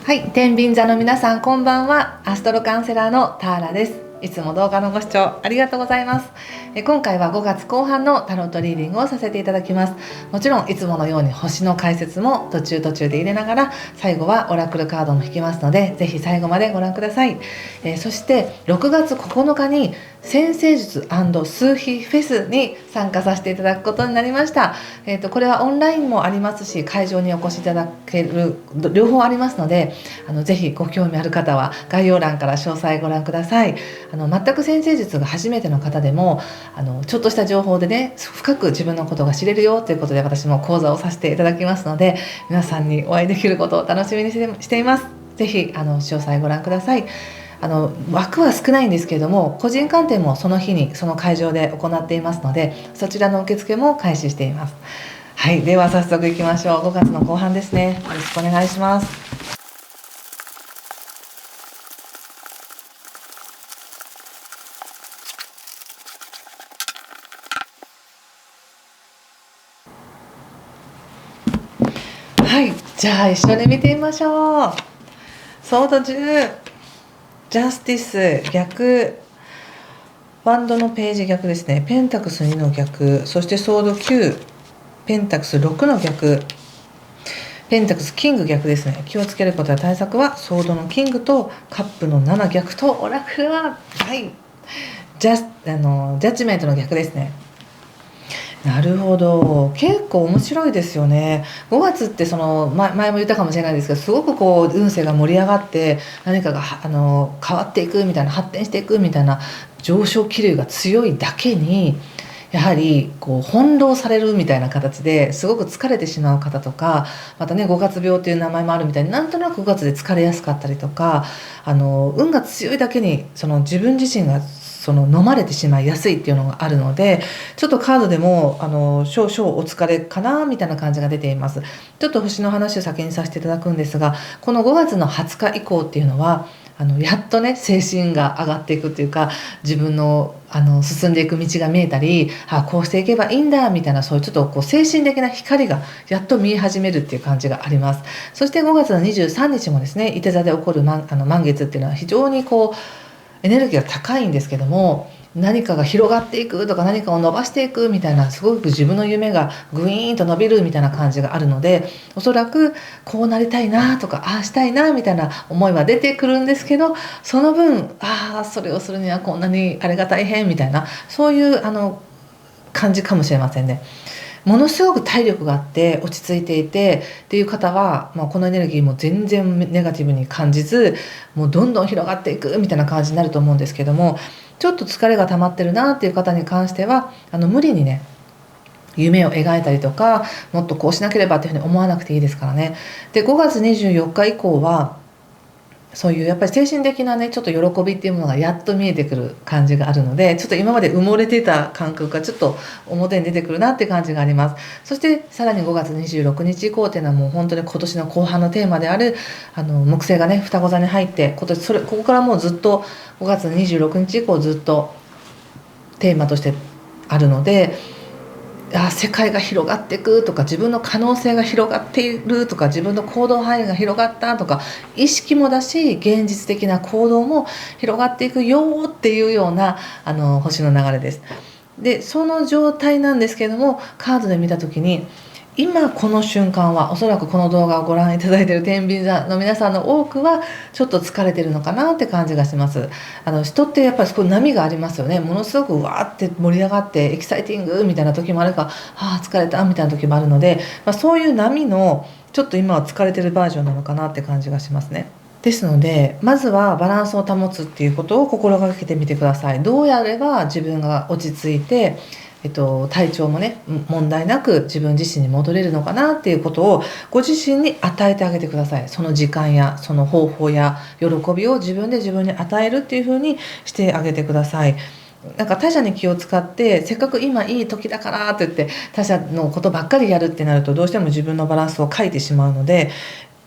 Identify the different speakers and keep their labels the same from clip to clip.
Speaker 1: はい、天秤座の皆さんこんばんは。アストロカウンセラーのターラです。いつも動画のご視聴ありがとうございます。今回は5月後半のタロットリーディングをさせていただきます。もちろんいつものように星の解説も途中で入れながら、最後はオラクルカードも引きますので、ぜひ最後までご覧ください。そして6月9日に占星術数秘フェスに参加させていただくことになりました。これはオンラインもありますし、会場にお越しいただける両方ありますので、ぜひご興味ある方は概要欄から詳細ご覧ください。全く占星術が初めての方でもちょっとした情報でね、深く自分のことが知れるよということで、私も講座をさせていただきますので、皆さんにお会いできることを楽しみにしています。ぜひ詳細ご覧ください。枠は少ないんですけれども、個人鑑定もその日にその会場で行っていますので、そちらの受付も開始しています。はい、では早速いきましょう。5月の後半ですね。よろしくお願いします。はい、じゃあ一緒に見てみましょう。ソード10、ジャスティス逆、ワンドのページ逆ですね。ペンタクス2の逆、そしてソード9、ペンタクス6の逆、ペンタクスキング逆ですね。気をつけることや対策はソードのキングとカップの7逆と、オラクルはジャッジメントの逆ですね。なるほど、結構面白いですよね。5月って前も言ったかもしれないですけど、すごく運勢が盛り上がって、何かが変わっていくみたいな、発展していくみたいな上昇気流が強いだけに、やはり翻弄されるみたいな形ですごく疲れてしまう方とか、またね、5月病という名前もあるみたいに、なんとなく5月で疲れやすかったりとか、運が強いだけに自分自身が飲まれてしまいやすいっていうのがあるので、ちょっとカードでも少々お疲れかなみたいな感じが出ています。ちょっと星の話を先にさせていただくんですが、この5月の20日以降っていうのはやっとね、精神が上がっていくっていうか、自分の進んでいく道が見えたり、こうしていけばいいんだみたいな、そういうちょっと精神的な光がやっと見え始めるっていう感じがあります。そして5月の23日もですね、いて座で起こる満月っていうのは非常にエネルギーが高いんですけども、何かが広がっていくとか、何かを伸ばしていくみたいな、すごく自分の夢がグイーンと伸びるみたいな感じがあるので、おそらくこうなりたいなとか、ああしたいなみたいな思いは出てくるんですけど、その分それをするにはこんなにあれが大変みたいな、そういう感じかもしれませんね。ものすごく体力があって落ち着いていてっていう方は、このエネルギーも全然ネガティブに感じず、もうどんどん広がっていくみたいな感じになると思うんですけども、ちょっと疲れが溜まってるなっていう方に関しては、無理にね、夢を描いたりとか、もっとこうしなければっていうふうに思わなくていいですからね。で、5月24日以降はそういうやっぱり精神的なね、ちょっと喜びっていうものがやっと見えてくる感じがあるので、ちょっと今まで埋もれてた感覚がちょっと表に出てくるなっていう感じがあります。そしてさらに5月26日以降っていうのは、もう本当に今年の後半のテーマである木星がね、双子座に入って、ここからもうずっと5月26日以降ずっとテーマとしてあるので、世界が広がっていくとか、自分の可能性が広がっているとか、自分の行動範囲が広がったとか、意識もだし現実的な行動も広がっていくよっていうような星の流れです。で、その状態なんですけれども、カードで見た時に、今この瞬間は、おそらくこの動画をご覧いただいている天秤座の皆さんの多くはちょっと疲れてるのかなって感じがします。人ってやっぱり波がありますよね。ものすごくわーって盛り上がってエキサイティングみたいな時もあるか、疲れたみたいな時もあるので、そういう波のちょっと今は疲れてるバージョンなのかなって感じがしますね。ですので、まずはバランスを保つっていうことを心がけてみてください。どうやれば自分が落ち着いて、体調もね、問題なく自分自身に戻れるのかなっていうことをご自身に与えてあげてください。その時間やその方法や喜びを自分で自分に与えるっていう風にしてあげてください。なんか他者に気を使って、せっかく今いい時だからと言って他者のことばっかりやるってなると、どうしても自分のバランスを欠いてしまうので、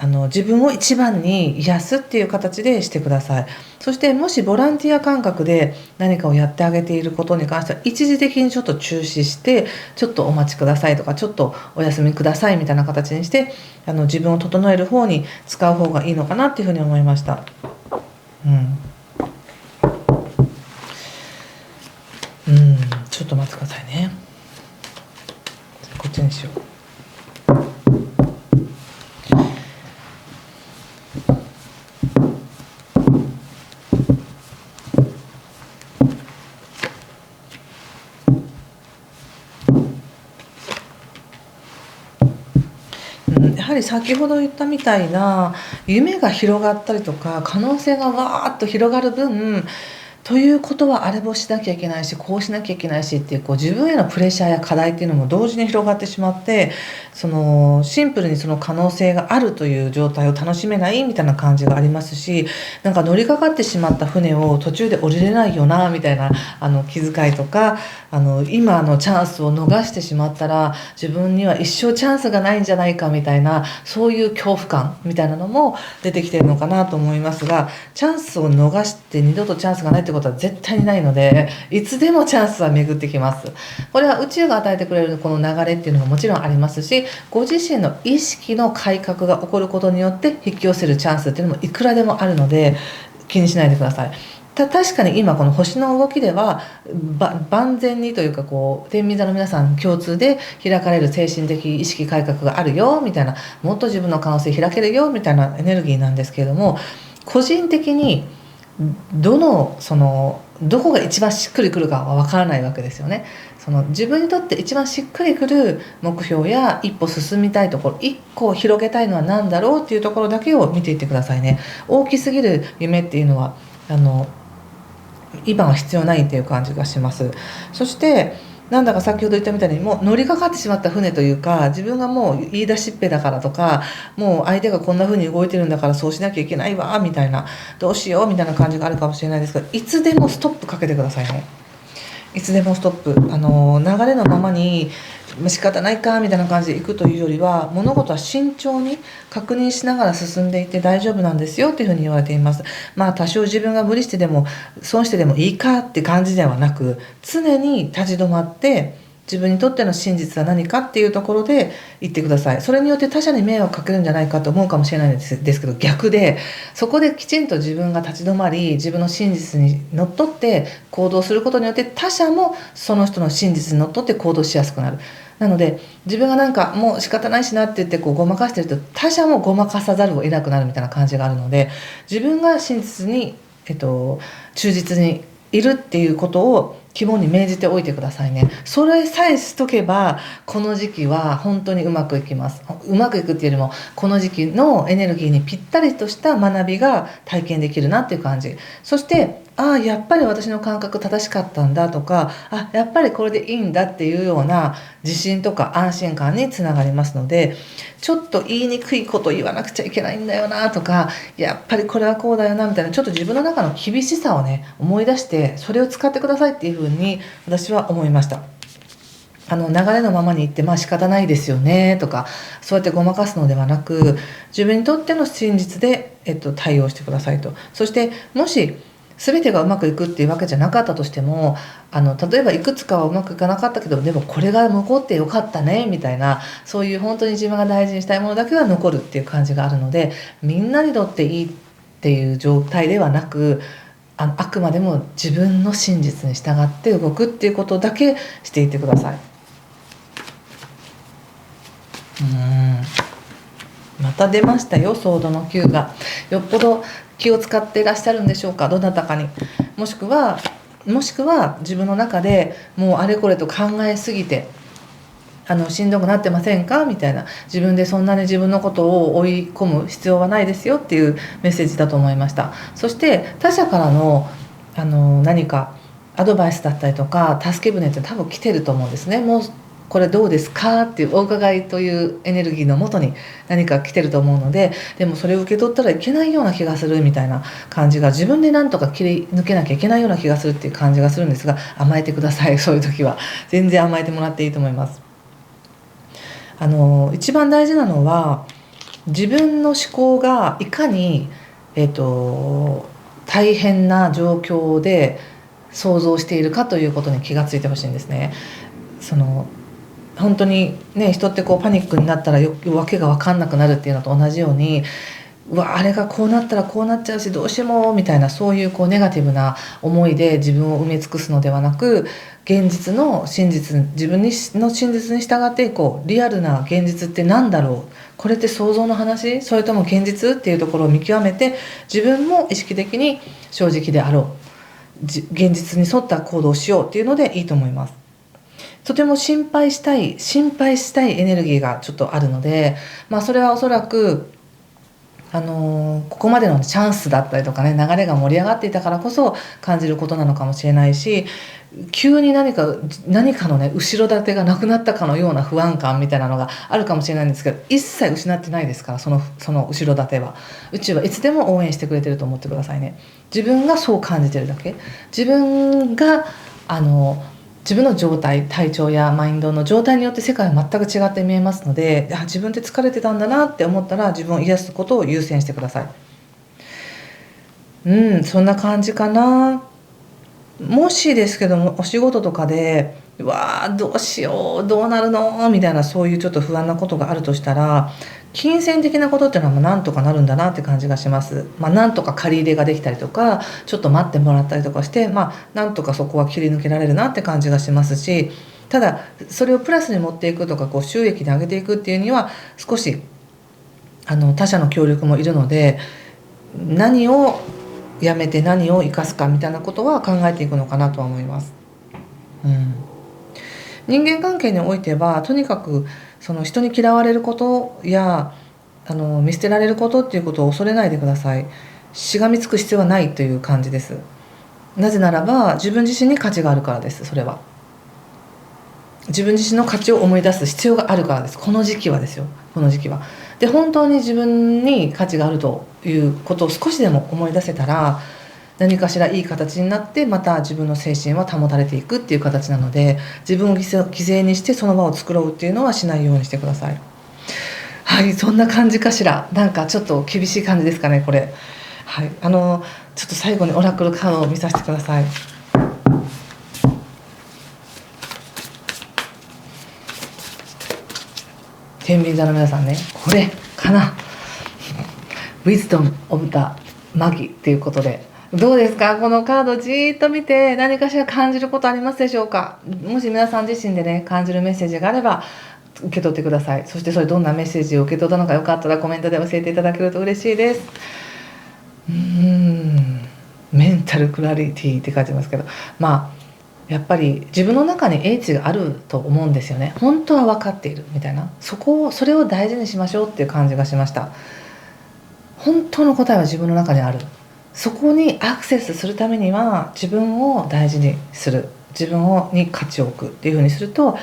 Speaker 1: 自分を一番に癒すっていう形でしてください。そしてもしボランティア感覚で何かをやってあげていることに関しては一時的にちょっと中止して、ちょっとお待ちくださいとか、ちょっとお休みくださいみたいな形にして、自分を整える方に使う方がいいのかなっていうふうに思いました。ちょっと待ってくださいね。こっちにしよう。やはり先ほど言ったみたいな夢が広がったりとか可能性がわーっと広がる分、ということはあれもしなきゃいけないし、こうしなきゃいけないしっていう、自分へのプレッシャーや課題っていうのも同時に広がってしまって、シンプルにその可能性があるという状態を楽しめないみたいな感じがありますし、なんか乗りかかってしまった船を途中で降りれないよなみたいな気遣いとか、今のチャンスを逃してしまったら自分には一生チャンスがないんじゃないかみたいな、そういう恐怖感みたいなのも出てきているのかなと思いますが、チャンスを逃して二度とチャンスがないってことは絶対にないので、いつでもチャンスは巡ってきます。これは宇宙が与えてくれるこの流れっていうのももちろんありますし、ご自身の意識の改革が起こることによって引き寄せるチャンスっていうのもいくらでもあるので、気にしないでください。確かに今この星の動きでは万全にというか、天秤座の皆さん共通で開かれる精神的意識改革があるよみたいな、もっと自分の可能性開けるよみたいなエネルギーなんですけれども、個人的にどこが一番しっくりくるかは分からないわけですよね。自分にとって一番しっくりくる目標や一歩進みたいところ、一個広げたいのは何だろうっていうところだけを見ていってくださいね。大きすぎる夢っていうのは今は必要ないっていう感じがします。そしてなんだか先ほど言ったみたいに、もう乗りかかってしまった船というか、自分がもう言い出しっぺだからとか、もう相手がこんな風に動いてるんだからそうしなきゃいけないわみたいな、どうしようみたいな感じがあるかもしれないですけど、いつでもストップかけてくださいね。いつでもストップ。流れのままに仕方ないかみたいな感じでいくというよりは、物事は慎重に確認しながら進んでいって大丈夫なんですよっていうふうに言われています。多少自分が無理してでも損してでもいいかって感じではなく、常に立ち止まって自分にとっての真実は何かっていうところで言ってください。それによって他者に迷惑かけるんじゃないかと思うかもしれないですけど、逆で、そこできちんと自分が立ち止まり、自分の真実にのっとって行動することによって、他者もその人の真実にのっとって行動しやすくなる。なので自分がなんかもう仕方ないしなって言ってごまかしてると、他者もごまかさざるを得なくなるみたいな感じがあるので、自分が真実に、忠実にいるっていうことを肝に銘じておいてくださいね。それさえしとけば、この時期は本当にうまくいきます。うまくいくっていうよりも、この時期のエネルギーにぴったりとした学びが体験できるなっていう感じ。そしてやっぱり私の感覚正しかったんだとか、やっぱりこれでいいんだっていうような自信とか安心感につながりますので、ちょっと言いにくいこと言わなくちゃいけないんだよなとか、やっぱりこれはこうだよなみたいな、ちょっと自分の中の厳しさをね思い出して、それを使ってくださいっていうふうに私は思いました。流れのままに言って仕方ないですよねとか、そうやってごまかすのではなく、自分にとっての真実で、対応してくださいと。そしてもし全てがうまくいくっていうわけじゃなかったとしても、例えばいくつかはうまくいかなかったけど、でもこれが残ってよかったねみたいな、そういう本当に自分が大事にしたいものだけは残るっていう感じがあるので、みんなにとっていいっていう状態ではなく、あくまでも自分の真実に従って動くっていうことだけしていってください。また出ましたよ、ソードの9が。よっぽど気を使っていらっしゃるんでしょうか、どなたかに。もしくは自分の中でもうあれこれと考えすぎてしんどくなってませんかみたいな、自分でそんなに自分のことを追い込む必要はないですよっていうメッセージだと思いました。そして他者からの何かアドバイスだったりとか助け舟って多分来てると思うんですね。もうこれどうですかっていうお伺いというエネルギーのもとに何か来てると思うので、でもそれを受け取ったらいけないような気がするみたいな感じが、自分で何とか切り抜けなきゃいけないような気がするっていう感じがするんですが、甘えてください。そういう時は全然甘えてもらっていいと思います。一番大事なのは、自分の思考がいかに、大変な状況で想像しているかということに気がついてほしいんですね。本当にね、人ってこうパニックになったらわけが分かんなくなるっていうのと同じように、あれがこうなったらこうなっちゃうしどうしてもみたいな、そういうこうネガティブな思いで自分を埋め尽くすのではなく、現実の真実、自分の真実に従ってこうリアルな現実って何だろう、これって想像の話、それとも現実っていうところを見極めて、自分も意識的に正直であろう、現実に沿った行動をしようっていうのでいいと思います。とても心配したいエネルギーがちょっとあるので、それはおそらくここまでのチャンスだったりとかね、流れが盛り上がっていたからこそ感じることなのかもしれないし、急に何かのね後ろ盾がなくなったかのような不安感みたいなのがあるかもしれないんですけど、一切失ってないですから、その後ろ盾は。宇宙はいつでも応援してくれてると思ってくださいね。自分がそう感じてるだけ、自分が自分の状態、体調やマインドの状態によって世界は全く違って見えますので、自分って疲れてたんだなって思ったら自分を癒すことを優先してください。そんな感じかな。もしですけども、お仕事とかでどうしよう、どうなるのみたいな、そういうちょっと不安なことがあるとしたら、金銭的なことっていうのはなんとかなるんだなって感じがします。なんとか借り入れができたりとか、ちょっと待ってもらったりとかして、なんとかそこは切り抜けられるなって感じがしますし、ただそれをプラスに持っていくとか、こう収益で上げていくっていうには少し他者の協力もいるので、何をやめて何を生かすかみたいなことは考えていくのかなとは思います。人間関係においてはとにかくその人に嫌われることや見捨てられることっていうことを恐れないでください。しがみつく必要はないという感じです。なぜならば自分自身に価値があるからです。それは自分自身の価値を思い出す必要があるからです。この時期はですよ。この時期はで本当に自分に価値があるということを少しでも思い出せたら、何かしらいい形になってまた自分の精神は保たれていくっていう形なので、自分を犠牲にしてその場を作ろうっていうのはしないようにしてください。はい、そんな感じかしら。なんかちょっと厳しい感じですかね、これ。はい、ちょっと最後にオラクルカードを見させてください。天秤座の皆さんね、これかな。Wisdom of the Magi っていうことで、どうですか、このカードじーっと見て何かしら感じることありますでしょうか。もし皆さん自身でね感じるメッセージがあれば受け取ってください。そしてそれどんなメッセージを受け取ったのか、よかったらコメントで教えていただけると嬉しいです。メンタルクラリティって書いてますけど、やっぱり自分の中に英知があると思うんですよね。本当は分かっているみたいな、それを大事にしましょうっていう感じがしました。本当の答えは自分の中にある。そこにアクセスするためには自分を大事にする、自分に価値を置くっていうふうにすると、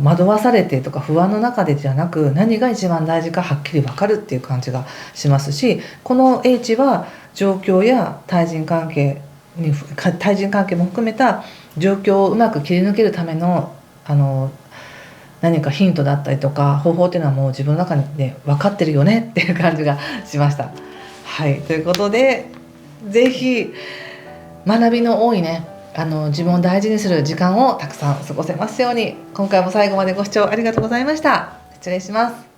Speaker 1: 惑わされてとか不安の中でじゃなく、何が一番大事かはっきり分かるっていう感じがしますし、この英知は状況や対人関係も含めた状況をうまく切り抜けるための何かヒントだったりとか方法っていうのはもう自分の中で分かってるよねっていう感じがしました。はい、ということでぜひ学びの多いね自分を大事にする時間をたくさん過ごせますように。今回も最後までご視聴ありがとうございました。失礼します。